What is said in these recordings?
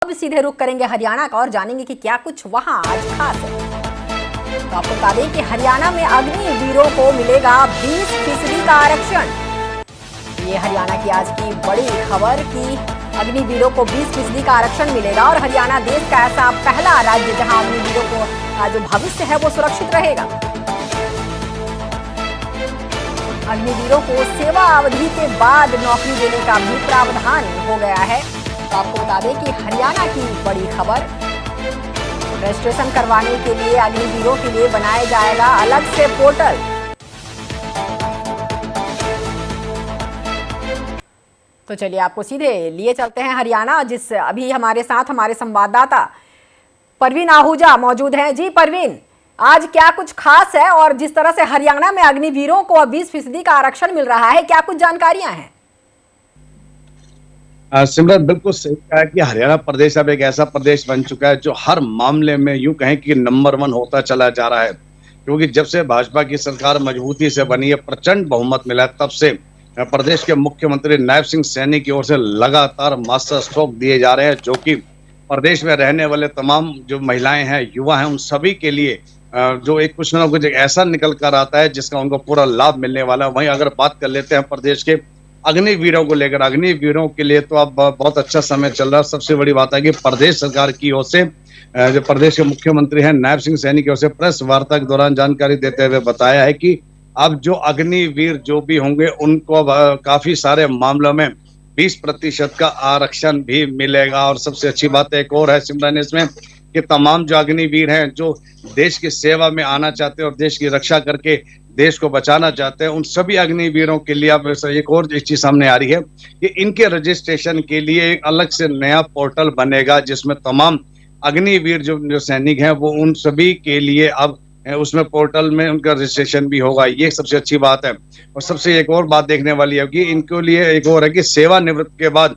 अब सीधे रुख करेंगे हरियाणा का और जानेंगे कि क्या कुछ वहां आज खास है। तो आपको बता दें कि हरियाणा में अग्निवीरों को मिलेगा 20% का आरक्षण। ये हरियाणा की आज की बड़ी खबर कि अग्निवीरों को 20% का आरक्षण मिलेगा और हरियाणा देश का ऐसा पहला राज्य जहां अग्निवीरों का जो भविष्य है वो सुरक्षित रहेगा। अग्निवीरों को सेवा अवधि के बाद नौकरी देने का भी प्रावधान हो गया है। तो आपको बता दें कि हरियाणा की बड़ी खबर, रजिस्ट्रेशन करवाने के लिए अग्निवीरों के लिए बनाया जाएगा अलग से पोर्टल। तो चलिए आपको सीधे लिए चलते हैं हरियाणा, जिस अभी हमारे साथ हमारे संवाददाता परवीन आहूजा मौजूद हैं। जी परवीन, आज क्या कुछ खास है और जिस तरह से हरियाणा में अग्निवीरों को 20% का आरक्षण मिल रहा है, क्या कुछ जानकारियां हैं? सिमरन बिल्कुल सही कहा कि हरियाणा प्रदेश अब एक ऐसा प्रदेश बन चुका है जो हर मामले में यूं कहें कि नंबर 1 होता चला जा रहा है। क्योंकि जब से भाजपा की सरकार मजबूती से बनी है, प्रचंड बहुमत मिला है, तब से प्रदेश के मुख्यमंत्री नायब सिंह सैनी की ओर से लगातार मास्टर स्ट्रोक दिए जा रहे हैं, जो कि प्रदेश में रहने वाले तमाम जो महिलाएं हैं, युवा हैं, उन सभी के लिए जो एक कुछ ना कुछ ऐसा निकल कर आता है जिसका उनको पूरा लाभ मिलने वाला है। वहीं अगर बात कर लेते हैं प्रदेश के अग्निवीरों को लेकर, अग्निवीरों के लिए तो अब बहुत अच्छा समय चल रहा है। सबसे बड़ी बात है कि प्रदेश सरकार की ओर से जो प्रदेश के मुख्यमंत्री हैं नायब सिंह सैनी की ओर से प्रेस वार्ता के दौरान जानकारी देते हुए बताया है कि अब जो अग्निवीर जो भी होंगे उनको अब काफी सारे मामलों में 20% का आरक्षण भी मिलेगा। और सबसे अच्छी बात एक और है सिमरन इसमें कि तमाम जो अग्निवीर हैं जो देश की सेवा में आना चाहते हैं और देश की रक्षा करके देश को बचाना चाहते हैं, उन सभी अग्निवीरों के लिए अब एक और चीज सामने आ रही है कि इनके रजिस्ट्रेशन के लिए एक अलग से नया पोर्टल बनेगा, जिसमें तमाम अग्निवीर जो सैनिक हैं वो उन सभी के लिए अब उसमें पोर्टल में उनका रजिस्ट्रेशन भी होगा। ये सबसे अच्छी बात है। और सबसे एक और बात देखने वाली है कि इनके लिए एक और है कि सेवानिवृत्त के बाद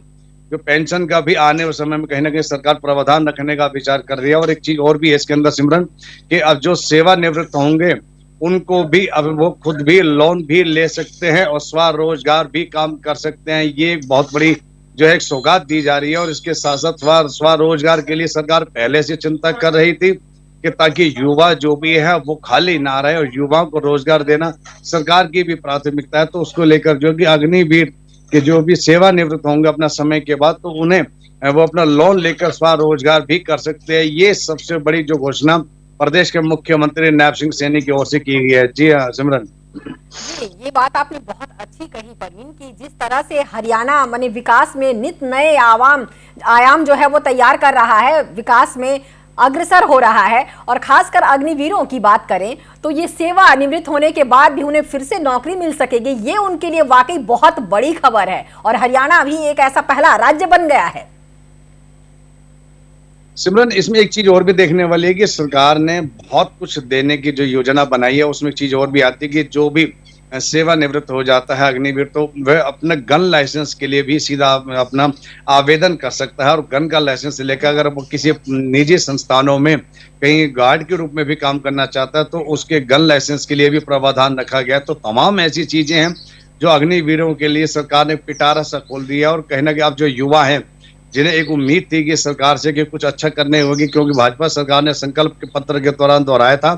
जो पेंशन का भी आने वाले समय में कहीं ना कहीं सरकार प्रावधान रखने का विचार कर रही है। और एक चीज और भी है इसके अंदर सिमरन कि अब जो सेवानिवृत्त होंगे उनको भी अब वो खुद भी लोन भी ले सकते हैं और स्वरोजगार भी काम कर सकते हैं। ये एक बहुत बड़ी जो है सौगात दी जा रही है। और इसके साथ साथ स्वरोजगार के लिए सरकार पहले से चिंता कर रही थी कि ताकि युवा जो भी है वो खाली ना रहे, और युवाओं को रोजगार देना सरकार की भी प्राथमिकता है। तो उसको लेकर जो कि अग्निवीर के जो भी सेवानिवृत्त होंगे अपना समय के बाद, तो उन्हें वो अपना लोन लेकर स्वरोजगार भी कर सकते हैं। ये सबसे बड़ी जो घोषणा प्रदेश के मुख्यमंत्री नायब सिंह सैनी की ओर से की गई है। जी हाँ सिमरन, जी ये बात आपने बहुत अच्छी कही परवीन कि जिस तरह से हरियाणा माने विकास में नित नए आयाम जो है वो तैयार कर रहा है, विकास में अग्रसर हो रहा है। और खासकर अग्निवीरों की बात करें तो ये सेवा निवृत्त होने के बाद भी उन्हें फिर से नौकरी मिल सकेगी, ये उनके लिए वाकई बहुत बड़ी खबर है। और हरियाणा भी एक ऐसा पहला राज्य बन गया है। सिमरन इसमें एक चीज और भी देखने वाली है कि सरकार ने बहुत कुछ देने की जो योजना बनाई है, उसमें एक चीज और भी आती है कि जो भी सेवानिवृत्त हो जाता है अग्निवीर, तो वह अपने गन लाइसेंस के लिए भी सीधा अपना आवेदन कर सकता है। और गन का लाइसेंस लेकर अगर वो किसी निजी संस्थानों में कहीं गार्ड के रूप में भी काम करना चाहता है तो उसके गन लाइसेंस के लिए भी प्रावधान रखा गया है। तो तमाम ऐसी चीजें हैं जो अग्निवीरों के लिए सरकार ने पिटारा सा खोल दिया। और कहना कि अब जो युवा हैं जिन्हें एक उम्मीद थी कि सरकार से कि कुछ अच्छा करने होगी, क्योंकि भाजपा सरकार ने संकल्प के पत्र के दौरान दोहराया था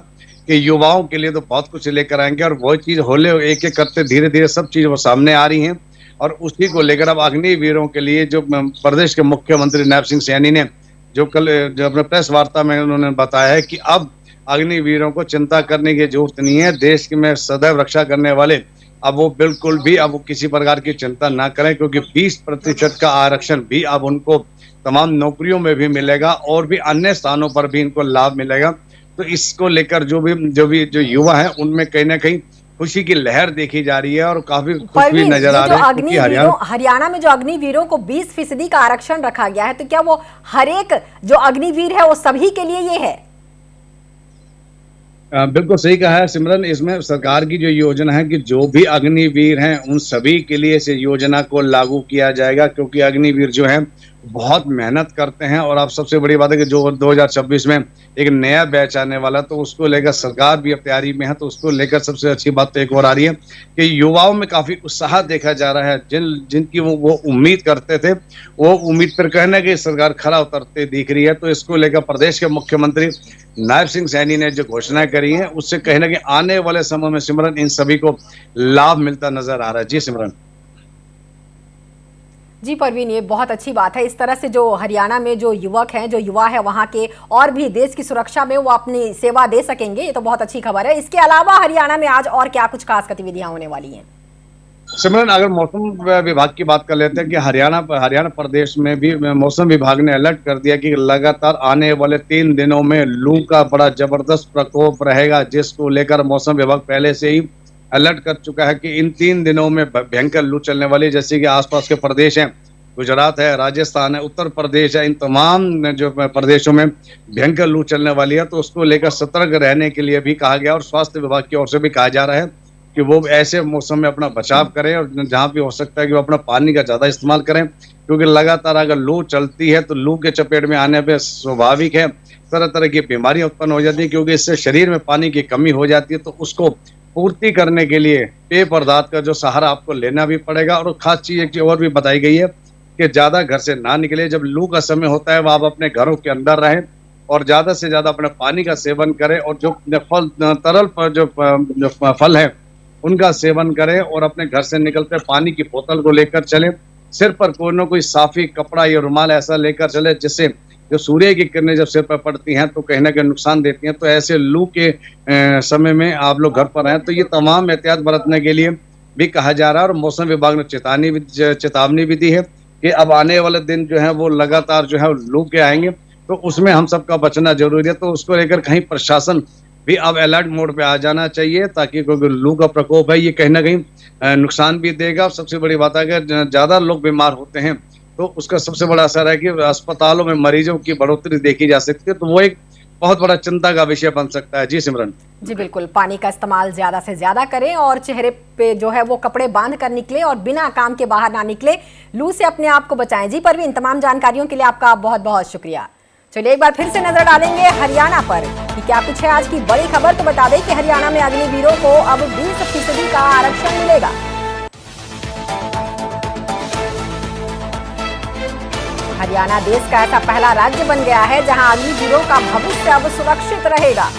कि युवाओं के लिए तो बहुत कुछ लेकर आएंगे, और वो चीज होले एक एक करते धीरे धीरे सब चीज वो सामने आ रही हैं। और उसी को लेकर अब अग्निवीरों के लिए जो प्रदेश के मुख्यमंत्री नायब सिंह सैनी ने जो कल जो अपने प्रेस वार्ता में उन्होंने बताया है कि अब अग्निवीरों को चिंता करने की जरूरत नहीं है। देश में सदैव रक्षा करने वाले अब वो बिल्कुल भी अब वो किसी प्रकार की चिंता ना करें, क्योंकि 20% का आरक्षण भी अब उनको तमाम नौकरियों में भी मिलेगा और भी अन्य स्थानों पर भी इनको लाभ मिलेगा। तो इसको लेकर जो युवा है उनमें कहीं ना कहीं खुशी की लहर देखी जा रही है और काफी खुश भी नजर आ रहे हैं। हरियाणा में जो अग्निवीरों को 20% का आरक्षण रखा गया है, तो क्या वो हर एक जो अग्निवीर है वो सभी के लिए ये है? बिल्कुल सही कहा है सिमरन। इसमें सरकार की जो योजना है कि जो भी अग्निवीर हैं उन सभी के लिए इस योजना को लागू किया जाएगा, क्योंकि अग्निवीर जो हैं बहुत मेहनत करते हैं। और अब सबसे बड़ी बात है कि जो 2026 में एक नया बैच आने वाला है, तो उसको लेकर सरकार भी अब तैयारी में है। तो उसको लेकर सबसे अच्छी बात तो एक और आ रही है कि युवाओं में काफी उत्साह देखा जा रहा है। जिनकी वो उम्मीद करते थे, वो उम्मीद पर कहना कि सरकार खरा उतरते दिख रही है। तो इसको लेकर प्रदेश के मुख्यमंत्री नायब सिंह सैनी ने जो घोषणा करी है, उससे कहना कि आने वाले समय में सिमरन इन सभी को लाभ मिलता नजर आ रहा है। जी सिमरन। जी परवीन, ये बहुत अच्छी बात है। इस तरह से जो हरियाणा में जो युवक हैं, जो युवा है वहाँ के, और भी देश की सुरक्षा में वो अपनी सेवा दे सकेंगे, ये तो बहुत अच्छी खबर है। इसके अलावा हरियाणा में आज और क्या कुछ खास गतिविधियां होने वाली हैं? सिमरन, अगर मौसम विभाग की बात कर लेते हैं कि हरियाणा प्रदेश में भी मौसम विभाग ने अलर्ट कर दिया कि लगातार आने वाले 3 दिनों में लू का बड़ा जबरदस्त प्रकोप रहेगा, जिसको लेकर मौसम विभाग पहले से ही अलर्ट कर चुका है कि इन 3 दिनों में भयंकर लू चलने वाली। जैसे कि आसपास के प्रदेश हैं, गुजरात है, राजस्थान है, उत्तर प्रदेश है, इन तमाम जो प्रदेशों में भयंकर लू चलने वाली है। तो उसको लेकर सतर्क रहने के लिए भी कहा गया, और स्वास्थ्य विभाग की ओर से भी कहा जा रहा है कि वो ऐसे मौसम में अपना बचाव करें, और जहां भी हो सकता है कि वो अपना पानी का ज्यादा इस्तेमाल करें, क्योंकि लगातार अगर लू चलती है तो लू के चपेट में आने पे स्वाभाविक है तरह तरह की बीमारियां उत्पन्न हो जाती है, क्योंकि इससे शरीर में पानी की कमी हो जाती है। तो उसको पूर्ति करने के लिए पेय पदार्थ का जो सहारा आपको लेना भी पड़ेगा। और खास चीज एक और भी बताई गई है कि ज्यादा घर से ना निकले, जब लू का समय होता है वह आप अपने घरों के अंदर रहें, और ज्यादा से ज्यादा अपने पानी का सेवन करें, और जो फल तरल जो फल है उनका सेवन करें, और अपने घर से निकलते पानी की बोतल को लेकर चलें। सिर पर कोई ना कोई साफी कपड़ा या रुमाल ऐसा लेकर चले, जिससे जो सूर्य की किरणें जब सिर पर पड़ती हैं तो कहीं ना कहीं नुकसान देती हैं। तो ऐसे लू के समय में आप लोग घर पर रहें। तो ये तमाम एहतियात बरतने के लिए भी कहा जा रहा है। और मौसम विभाग ने चेतावनी भी दी है कि अब आने वाले दिन जो है वो लगातार जो है लू के आएंगे, तो उसमें हम सबका बचना जरूरी है। तो उसको लेकर कहीं प्रशासन भी अब अलर्ट मोड पे आ जाना चाहिए, ताकि क्योंकि लू का प्रकोप है, ये कहीं ना कहीं नुकसान भी देगा। और सबसे बड़ी बात है कि ज्यादा लोग बीमार होते हैं तो उसका सबसे बड़ा असर है कि अस्पतालों में मरीजों की बढ़ोतरी देखी जा सकती है। तो वो एक बहुत बड़ा चिंता का विषय बन सकता है। जी सिमरन। जी बिल्कुल, पानी का इस्तेमाल ज्यादा से ज्यादा करें, और चेहरे पे जो है वो कपड़े बांध कर निकले, और बिना काम के बाहर ना निकले, लू से अपने आप को बचाएं। जी परवीन, तमाम जानकारियों के लिए आपका बहुत बहुत शुक्रिया। चलिए एक बार फिर से नजर डालेंगे हरियाणा पर कि क्या कुछ है आज की बड़ी खबर। तो बता दें कि हरियाणा में अग्निवीरों को अब 20% का आरक्षण मिलेगा। हरियाणा देश का ऐसा पहला राज्य बन गया है जहां अग्निवीरों का भविष्य अब सुरक्षित रहेगा।